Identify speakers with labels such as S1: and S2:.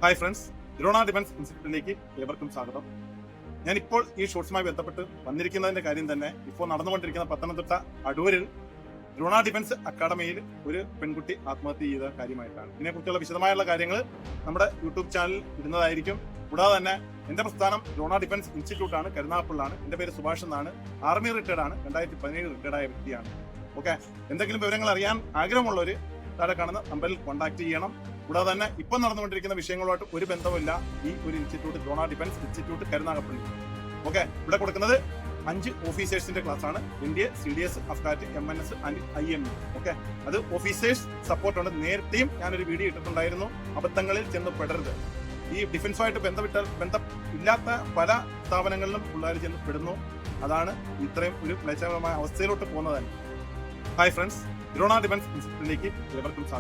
S1: Hi friends, ഇറോണ defence ഇൻസ്റ്റിറ്റ്യൂട്ടിലേക്ക് ഏവർക്കും സ്വാഗതം. ഞാനിപ്പോൾ ഈ ഷോർട്സുമായി ബന്ധപ്പെട്ട് വന്നിരിക്കുന്നതിന്റെ കാര്യം തന്നെ ഇപ്പോൾ നടന്നുകൊണ്ടിരിക്കുന്ന പത്തനംതിട്ട അടൂരിൽ ഇറോണ ഡിഫൻസ് അക്കാഡമിയിൽ ഒരു പെൺകുട്ടി ആത്മഹത്യ ചെയ്ത കാര്യമായിട്ടാണ്. ഇതിനെക്കുറിച്ചുള്ള വിശദമായുള്ള കാര്യങ്ങൾ നമ്മുടെ യൂട്യൂബ് ചാനലിൽ ഇടുന്നതായിരിക്കും. കൂടാതെ തന്നെ എന്റെ പ്രസ്ഥാനം ഇറോണ ഡിഫൻസ് ഇൻസ്റ്റിറ്റ്യൂട്ട് ആണ്, കരുനാഗപ്പള്ളിലാണ്. എന്റെ പേര് സുഭാഷ് എന്നാണ്. ആർമി റിട്ടയർഡ് ആണ്, 2017 റിട്ടയർഡ് ആയ വ്യക്തിയാണ്. ഓക്കെ, എന്തെങ്കിലും വിവരങ്ങൾ അറിയാൻ ആഗ്രഹമുള്ളവർ താഴെ കാണുന്ന നമ്പറിൽ കോൺടാക്ട് ചെയ്യണം. കൂടാതെ തന്നെ ഇപ്പം നടന്നുകൊണ്ടിരിക്കുന്ന വിഷയങ്ങളുമായിട്ട് ഒരു ബന്ധമില്ല ഈ ഒരു ഇൻസ്റ്റിറ്റ്യൂട്ട്, ഇറോണ ഡിഫൻസ് ഇൻസ്റ്റിറ്റ്യൂട്ട് കരുനാഗപ്പള്ളി. ഓക്കെ, ഇവിടെ കൊടുക്കുന്നത് 5 ഓഫീസേഴ്സിന്റെ ക്ലാസ് ആണ്. NDA, CDS, AFCAT, MNS and IME. Okay, അത് ഓഫീസേഴ്സ് സപ്പോർട്ട് ഉണ്ട്. നേരത്തെയും ഞാനൊരു വീഡിയോ ഇട്ടിട്ടുണ്ടായിരുന്നു, അബദ്ധങ്ങളിൽ ചെന്ന് പെടരുത്. ഈ ഡിഫൻസുമായിട്ട് ബന്ധമില്ലാത്ത പല സ്ഥാപനങ്ങളിലും പിള്ളേർ ചെന്ന് പെടുന്നു. അതാണ് ഇത്രയും ഒരു ക്ലേശകരമായ അവസ്ഥയിലോട്ട് പോകുന്നത് തന്നെ. ഹായ് ഫ്രണ്ട്സ്, ഇറോണ ഡിഫൻസ് ഇൻസ്റ്റിറ്റ്യൂട്ടിലേക്ക് ഏവർക്കും സ്വാഗതം.